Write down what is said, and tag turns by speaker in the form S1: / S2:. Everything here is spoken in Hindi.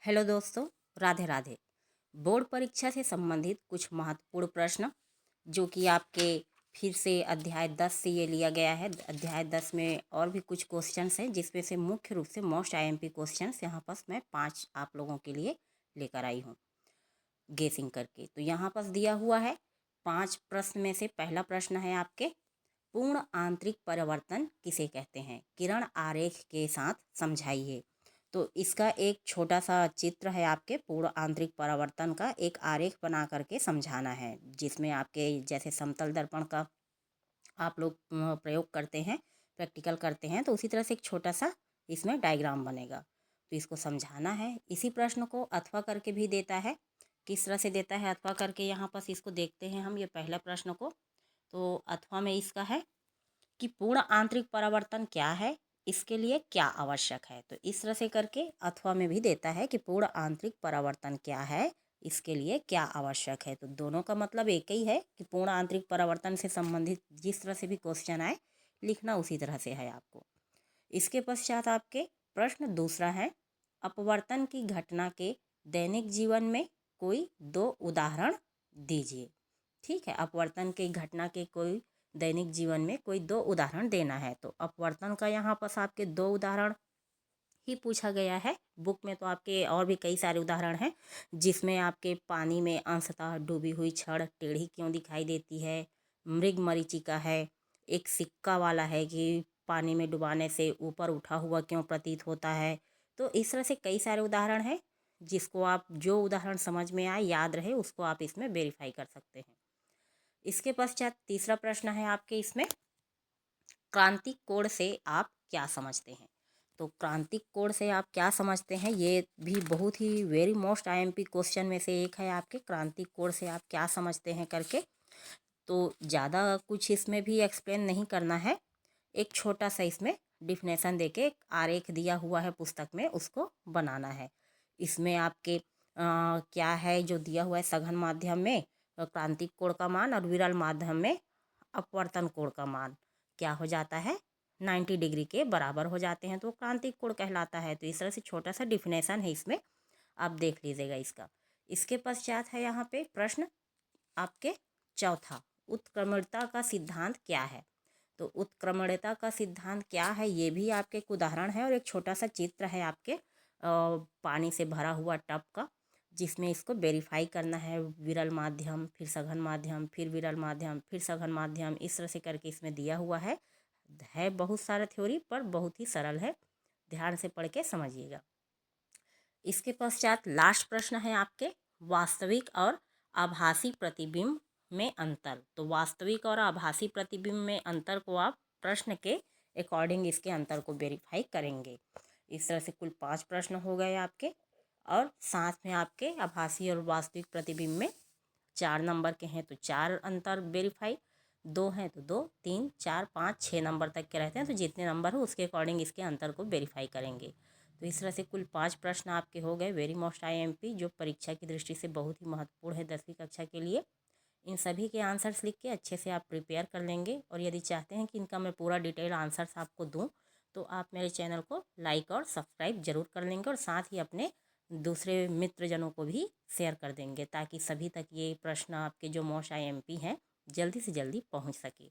S1: हेलो दोस्तों, राधे राधे। बोर्ड परीक्षा से संबंधित कुछ महत्वपूर्ण प्रश्न जो कि आपके फिर से अध्याय 10 से ये लिया गया है। अध्याय 10 में और भी कुछ क्वेश्चंस हैं जिसमें से मुख्य रूप से मोस्ट आईएमपी क्वेश्चंस यहाँ पास मैं 5 आप लोगों के लिए लेकर आई हूँ गेसिंग करके। तो यहाँ पास दिया हुआ है 5 प्रश्न में से पहला प्रश्न है आपके, पूर्ण आंतरिक परिवर्तन किसे कहते हैं, किरण आरेख के साथ समझाइए। तो इसका एक छोटा सा चित्र है, आपके पूर्ण आंतरिक परिवर्तन का एक आरेख बना करके समझाना है, जिसमें आपके जैसे समतल दर्पण का आप लोग प्रयोग करते हैं, प्रैक्टिकल करते हैं, तो उसी तरह से एक छोटा सा इसमें डायग्राम बनेगा। तो इसको समझाना है। इसी प्रश्न को अथवा करके भी देता है। किस तरह से देता है अथवा करके, यहाँ पास इसको देखते हैं हम ये पहला प्रश्न को। तो अथवा में इसका है कि पूर्ण आंतरिक परिवर्तन क्या है, इसके लिए क्या आवश्यक है। तो इस तरह से करके अथवा में भी देता है कि पूर्ण आंतरिक परिवर्तन क्या है, इसके लिए क्या आवश्यक है। तो दोनों का मतलब एक ही है कि पूर्ण आंतरिक परिवर्तन से संबंधित जिस तरह से भी क्वेश्चन आए लिखना उसी तरह से है आपको। इसके पश्चात आपके प्रश्न दूसरा है, अपवर्तन की घटना के दैनिक जीवन में कोई 2 उदाहरण दीजिए। ठीक है, अपवर्तन की घटना के कोई दैनिक जीवन में कोई 2 उदाहरण देना है। तो अपवर्तन का यहाँ पास आपके 2 उदाहरण ही पूछा गया है। बुक में तो आपके और भी कई सारे उदाहरण हैं, जिसमें आपके पानी में अंशतः डूबी हुई छड़ टेढ़ी क्यों दिखाई देती है, मृग मरीचिका है, एक सिक्का वाला है कि पानी में डुबाने से ऊपर उठा हुआ क्यों प्रतीत होता है। तो इस तरह से कई सारे उदाहरण हैं, जिसको आप जो उदाहरण समझ में आए याद रहे उसको आप इसमें वेरीफाई कर सकते हैं। इसके पश्चात तीसरा प्रश्न है आपके इसमें, क्रांतिक कोण से आप क्या समझते हैं। तो क्रांतिक कोण से आप क्या समझते हैं, ये भी बहुत ही वेरी मोस्ट आईएमपी क्वेश्चन में से एक है आपके, क्रांतिक कोण से आप क्या समझते हैं करके। तो ज़्यादा कुछ इसमें भी एक्सप्लेन नहीं करना है, एक छोटा सा इसमें डिफिनेशन देके एक आरेख दिया हुआ है पुस्तक में, उसको बनाना है। इसमें आपके क्या है जो दिया हुआ है, सघन माध्यम में क्रांतिक कोण का मान और विरल माध्यम में अपवर्तन कोण का मान क्या हो जाता है, 90 डिग्री के बराबर हो जाते हैं, तो क्रांतिक कोण कहलाता है। तो इस तरह से छोटा सा डिफिनेशन है इसमें, आप देख लीजिएगा इसका। इसके पश्चात है यहाँ पे प्रश्न आपके चौथा, उत्क्रमणता का सिद्धांत क्या है। तो उत्क्रमणता का सिद्धांत क्या है, ये भी आपके एक उदाहरण है और एक छोटा सा चित्र है आपके पानी से भरा हुआ टब का, जिसमें इसको वेरीफाई करना है। विरल माध्यम, फिर सघन माध्यम, फिर विरल माध्यम, फिर सघन माध्यम, इस तरह से करके इसमें दिया हुआ है बहुत सारा थ्योरी पर बहुत ही सरल है, ध्यान से पढ़ के समझिएगा। इसके पश्चात लास्ट प्रश्न है आपके, वास्तविक और आभासी प्रतिबिंब में अंतर। तो वास्तविक और आभासी प्रतिबिंब में अंतर को आप प्रश्न के अकॉर्डिंग इसके अंतर को वेरीफाई करेंगे। इस तरह से कुल 5 प्रश्न हो गए आपके, और साथ में आपके आभासी और वास्तविक प्रतिबिंब में 4 नंबर के हैं तो 4 अंतर वेरीफाई, 2 हैं तो 2, 3, 4, 5, 6 नंबर तक के रहते हैं, तो जितने नंबर हो उसके अकॉर्डिंग इसके अंतर को वेरीफाई करेंगे। तो इस तरह से कुल 5 प्रश्न आपके हो गए वेरी मोस्ट आईएमपी, जो परीक्षा की दृष्टि से बहुत ही महत्वपूर्ण है 10वीं कक्षा के लिए। इन सभी के आंसर्स लिख के अच्छे से आप प्रिपेयर कर लेंगे, और यदि चाहते हैं कि इनका मैं पूरा डिटेल आंसर्स आपको दूं, तो आप मेरे चैनल को लाइक और सब्सक्राइब जरूर कर लेंगे, और साथ ही अपने दूसरे मित्रजनों को भी शेयर कर देंगे, ताकि सभी तक ये प्रश्न आपके जो मोस्ट आईएमपी हैं जल्दी से जल्दी पहुंच सके।